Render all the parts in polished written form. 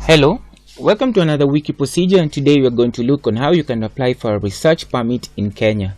Hello, welcome to another wiki procedure, and today we are going to look on how you can apply for a research permit in Kenya.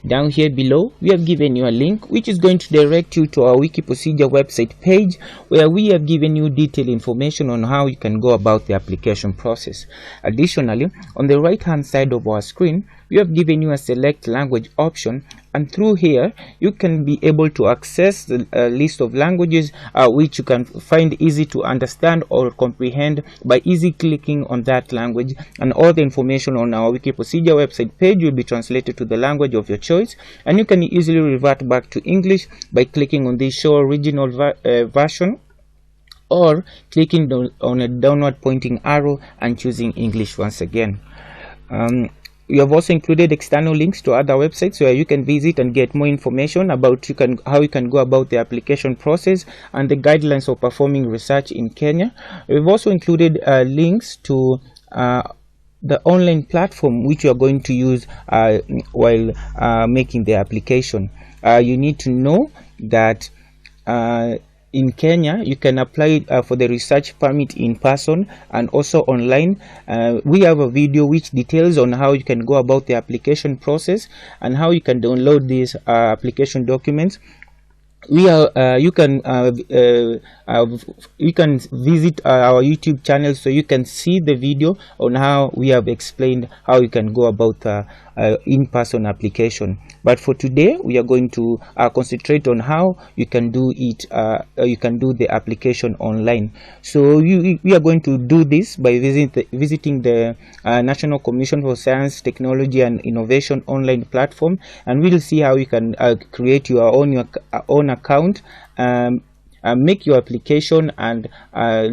Down here below, we have given you a link which is going to direct you to our wiki procedure website page, where we have given you detailed information on how you can go about the application process. Additionally, on the right hand side of our screen, we have given you a select language option, and through here you can be able to access the list of languages which you can find easy to understand or comprehend by easy clicking on that language, and all the information on our wiki procedure website page will be translated to the language of your choice, and you can easily revert back to English by clicking on the show original version, or clicking on a downward pointing arrow and choosing English once again. We have also included external links to other websites where you can visit and get more information about how you can go about the application process and the guidelines of performing research in Kenya. We've also included links to the online platform which you are going to use while making the application. You need to know that in Kenya, you can apply for the research permit in person and also online. We have a video which details on how you can go about the application process and how you can download these application documents. You can visit our YouTube channel so you can see the video on how we have explained how you can go about in-person application. But for today, we are going to concentrate on how you can do it. You can do the application online. So we are going to do this by visiting the National Commission for Science, Technology and Innovation online platform, and we'll see how you can create your own account, make your application, and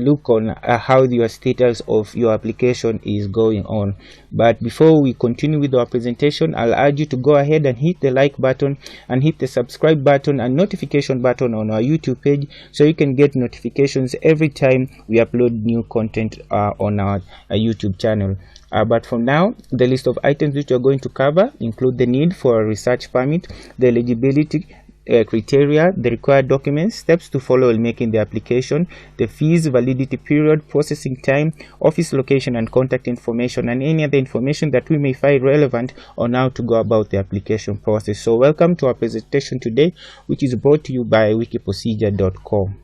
look on how your status of your application is going on. But before we continue with our presentation, I'll urge you to go ahead and hit the like button and hit the subscribe button and notification button on our YouTube page so you can get notifications every time we upload new content on our YouTube channel. But for now, the list of items which we're going to cover include the need for a research permit, the eligibility criteria, the required documents, steps to follow in making the application, the fees, validity period, processing time, office location and contact information, and any other information that we may find relevant on how to go about the application process. So welcome to our presentation today, which is brought to you by wikiprocedure.com.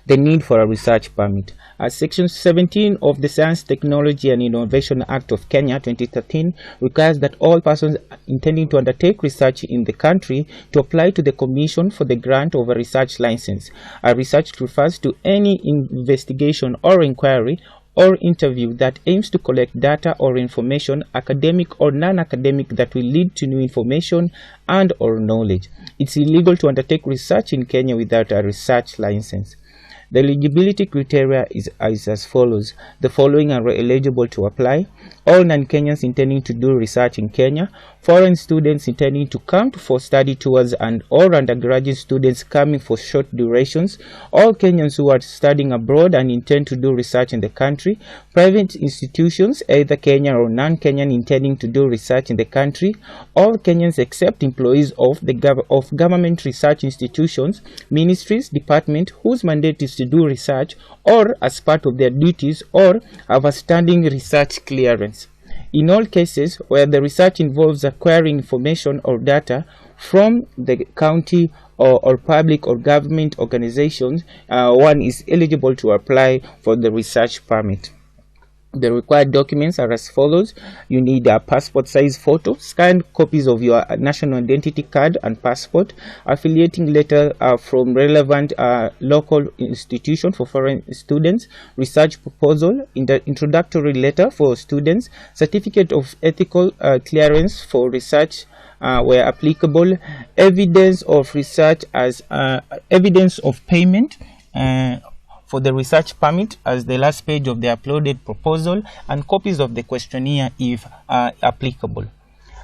The need for a research permit. Section 17 of the Science, Technology and Innovation Act of Kenya 2013 requires that all persons intending to undertake research in the country to apply to the Commission for the grant of a research license. A research refers to any investigation or inquiry or interview that aims to collect data or information, academic or non-academic, that will lead to new information and or knowledge. It's illegal to undertake research in Kenya without a research license. The eligibility criteria is as follows. The following are eligible to apply: all non-Kenyans intending to do research in Kenya, foreign students intending to come for study tours and or undergraduate students coming for short durations, all Kenyans who are studying abroad and intend to do research in the country, private institutions, either Kenyan or non-Kenyan, intending to do research in the country, all Kenyans except employees of government research institutions, ministries, departments whose mandate is to do research or as part of their duties or have a standing research clearance. In all cases where the research involves acquiring information or data from the county or public or government organizations, one is eligible to apply for the research permit. The required documents are as follows. You need a passport size photo, scanned copies of your national identity card and passport, affiliating letter from relevant local institution for foreign students, research proposal, introductory letter for students, certificate of ethical clearance for research where applicable, evidence of research as evidence of payment for the research permit as the last page of the uploaded proposal, and copies of the questionnaire if applicable.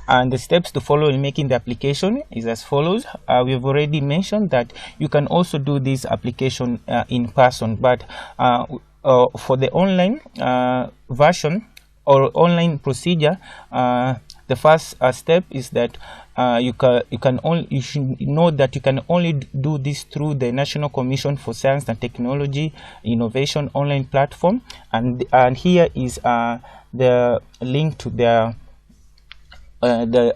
And the steps to follow in making the application is as follows. We have already mentioned that you can also do this application in person, but for the online version or online procedure, The first step is that you should know that you can only do this through the National Commission for Science and Technology Innovation online platform, and here is the link to the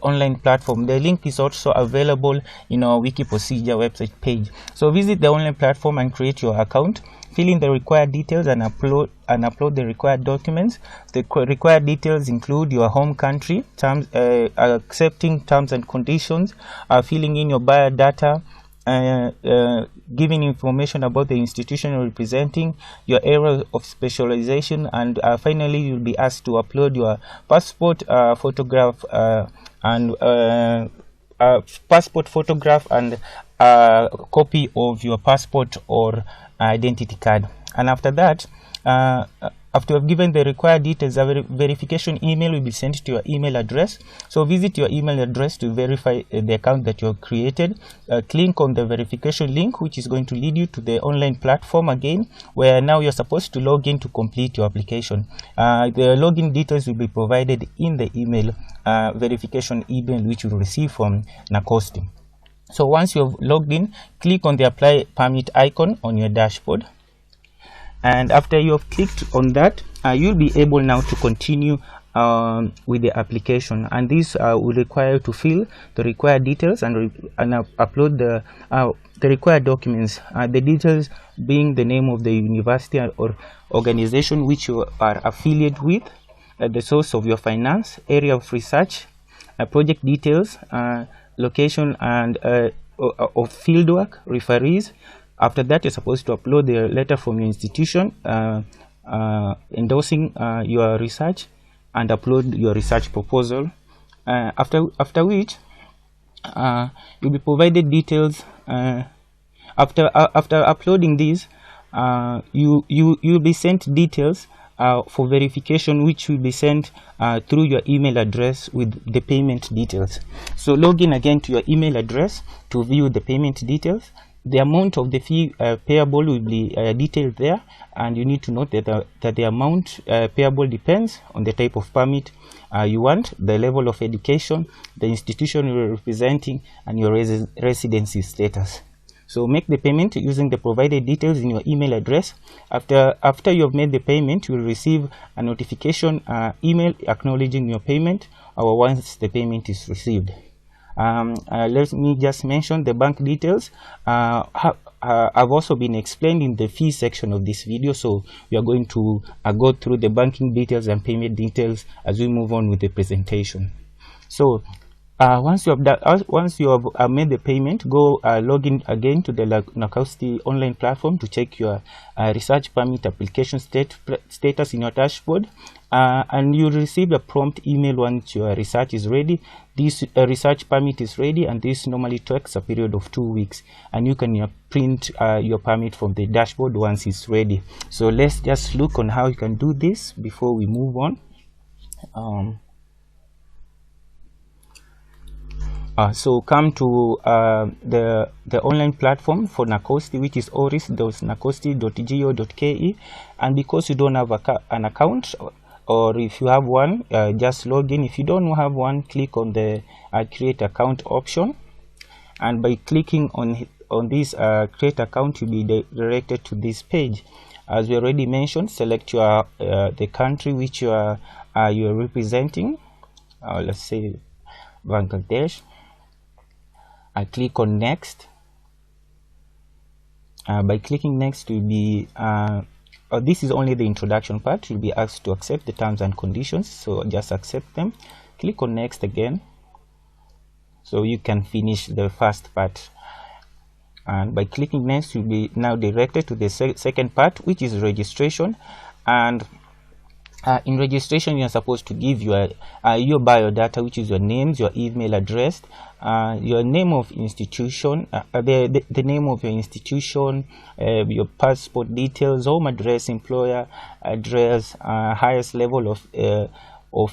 online platform. The link is also available in our Wikiprocedure website page. So visit the online platform and create your account, fill in the required details and upload the required documents. The required details include your home country, terms, accepting terms and conditions, filling in your biodata, giving information about the institution you're representing, your area of specialization, and finally you'll be asked to upload your passport photograph and copy of your passport or identity card. And after that, after you've given the required details, a verification email will be sent to your email address. So visit your email address to verify the account that you have created. Click on the verification link, which is going to lead you to the online platform again, where now you're supposed to log in to complete your application. The login details will be provided in the email verification email which you'll receive from NACOSTI. So once you have logged in, click on the apply permit icon on your dashboard. And after you have clicked on that, you'll be able now to continue with the application, and this will require you to fill the required details and upload the required documents, the details being the name of the university or organization which you are affiliated with, the source of your finance, area of research, project details, location and of fieldwork, referees. After that, you're supposed to upload the letter from your institution endorsing your research, and upload your research proposal. After which you'll be provided details. After uploading these, you'll be sent details for verification, which will be sent through your email address with the payment details. So log in again to your email address to view the payment details. The amount of the fee payable will be detailed there, and you need to note that the amount payable depends on the type of permit you want, the level of education, the institution you're representing, and your residency status. So make the payment using the provided details in your email address. After you have made the payment, you will receive a notification email acknowledging your payment once the payment is received. Let me just mention the bank details have also been explained in the fee section of this video, so we are going to go through the banking details and payment details as we move on with the presentation. So once you have made the payment, go log in again to the NACOSTI online platform to check your research permit application status in your dashboard, and you receive a prompt email once your research is ready. This research permit is ready, and this normally takes a period of 2 weeks, and you can print your permit from the dashboard once it's ready. So let's just look on how you can do this before we move on. So come to the online platform for NACOSTI, which is oris.nacosti.go.ke, and because you don't have an account, or if you have one, just log in. If you don't have one, click on the create account option, and by clicking on this create account, you'll be directed to this page. As we already mentioned, select your the country which you are representing. Let's say Bangladesh. I click on next. By clicking next, you'll be this is only the introduction part. You'll be asked to accept the terms and conditions, so just accept them. Click on next again, so you can finish the first part. And by clicking next, you'll be now directed to the second part, which is registration. And in registration, you are supposed to give your biodata, which is your names, your email address, your name of institution, the name of your institution, your passport details, home address, employer address, highest level of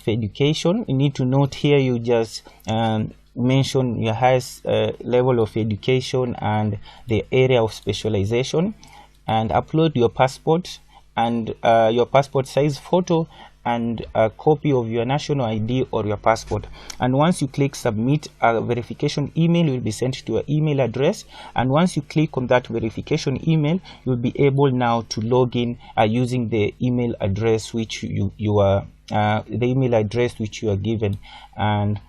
education. You need to note here, you just mention your highest level of education and the area of specialization, and upload your passport and your passport size photo and a copy of your national ID or your passport. And once you click submit, a verification email will be sent to your email address, and once you click on that verification email, you'll be able now to log in using the email address which you are given and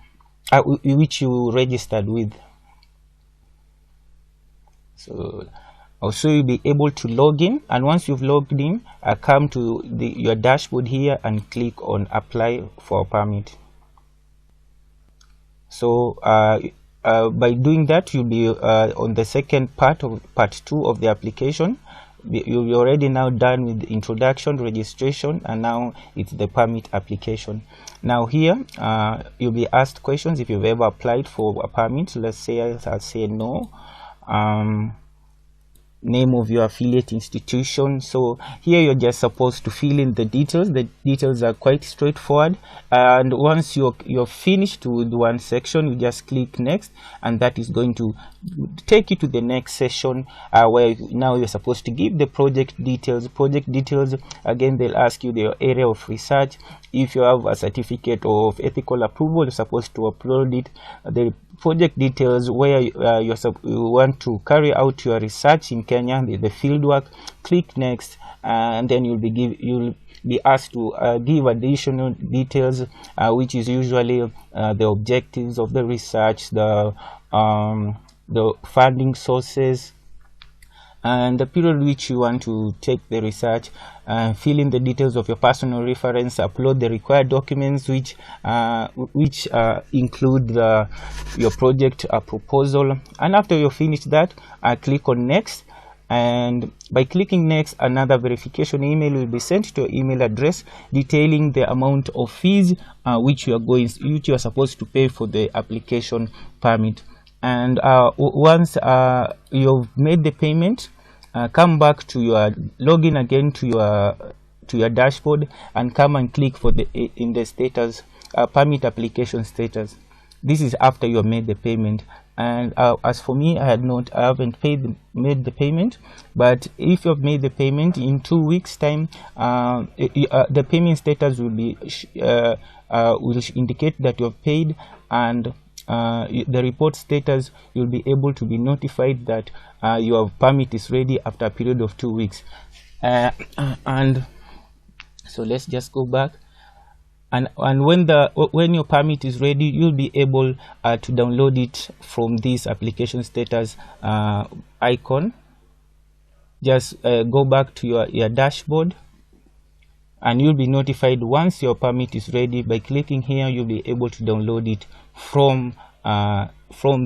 which you registered with. So also you'll be able to log in, and once you've logged in, come to your dashboard here and click on apply for a permit. So by doing that, you'll be on the second part 2 of the application. You're already now done with the introduction, registration, and now it's the permit application. Now here you'll be asked questions if you've ever applied for a permit. Let's say I'll say no. Name of your affiliate institution. So here you're just supposed to fill in the details. The details are quite straightforward, and once you're finished with one section, you just click next, and that is going to take you to the next session where now you're supposed to give the project details. Again, they'll ask you the area of research. If you have a certificate of ethical approval, you're supposed to upload it. The project details, where you want to carry out your research in Kenya, the field work. Click next, and then you'll be asked to give additional details, which is usually the objectives of the research, the funding sources, and the period which you want to take the research. Fill in the details of your personal reference, upload the required documents which include your project proposal, and after you finish that, click on next. And by clicking next, another verification email will be sent to your email address detailing the amount of fees which you are supposed to pay for the application permit. And once you've made the payment, come back to your login again to your dashboard, and come and click for in the status permit application status. This is after you have made the payment. And as for me, I haven't made the payment, but if you have made the payment in 2 weeks time, the payment status will indicate that you have paid, and the report status, you'll be able to be notified that your permit is ready after a period of 2 weeks. And so let's just go back, and when your permit is ready, you'll be able to download it from this application status icon. Just go back to your dashboard, and you'll be notified once your permit is ready. By clicking here, you'll be able to download it from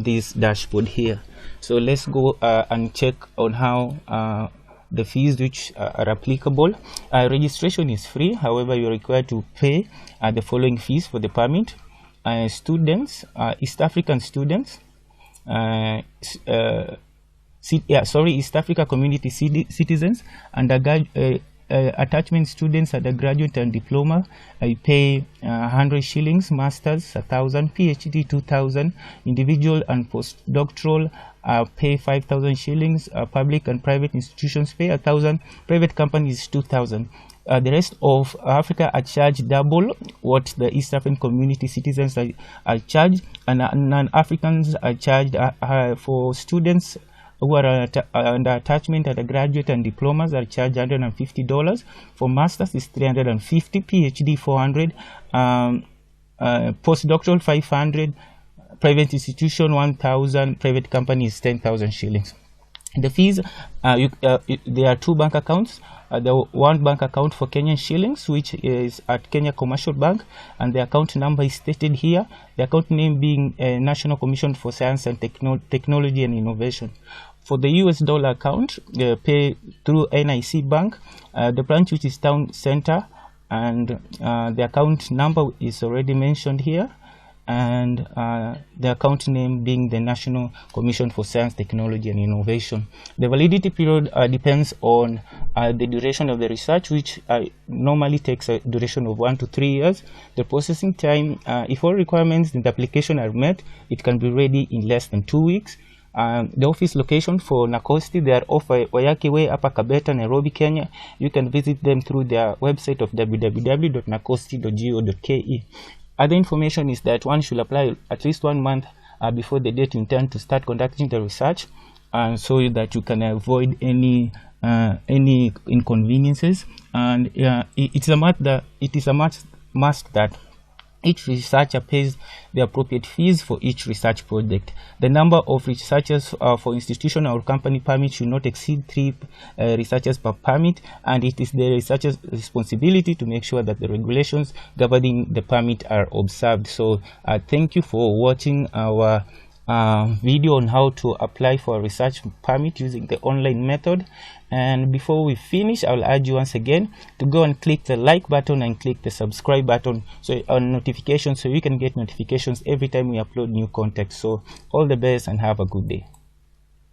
this dashboard here. So let's go and check on how the fees which are applicable. Registration is free, however you're required to pay the following fees for the permit. Students, East African students, East Africa community citizens, attachment students, undergraduate and diploma, I pay 100 shillings, masters 1,000, PhD 2,000, individual and postdoctoral pay 5,000 shillings, public and private institutions pay 1,000, private companies 2,000. The rest of Africa are charged double what the East African community citizens are charged, and non-Africans are charged for students who are under attachment, undergraduate and diplomas are charged $150. For masters is $350, PhD $400, postdoctoral $500, private institution $1,000, private company is 10,000 shillings. The fees, there are two bank accounts. The one bank account for Kenyan shillings, which is at Kenya Commercial Bank, and the account number is stated here. The account name being National Commission for Science and Technology and Innovation. For the US dollar account, pay through NIC Bank, the branch which is Town Center, and the account number is already mentioned here, and the account name being the National Commission for Science, Technology and Innovation. The validity period depends on the duration of the research, which normally takes a duration of 1 to 3 years. The processing time, if all requirements in the application are met, it can be ready in less than 2 weeks. The office location for NACOSTI, they are off Wayaki Way, Upper Kabeta, Nairobi, Kenya. You can visit them through their website of www.nacosti.go.ke. Other information is that one should apply at least 1 month before the date you intend to start conducting the research, and so that you can avoid any inconveniences. And it is a must that each researcher pays the appropriate fees for each research project. The number of researchers for institutional or company permit should not exceed 3 researchers per permit, and it is the researcher's responsibility to make sure that the regulations governing the permit are observed. So thank you for watching our video on how to apply for a research permit using the online method. And before we finish, I'll urge you once again to go and click the like button and click the subscribe button on notifications, so you can get notifications every time we upload new content. So all the best and have a good day.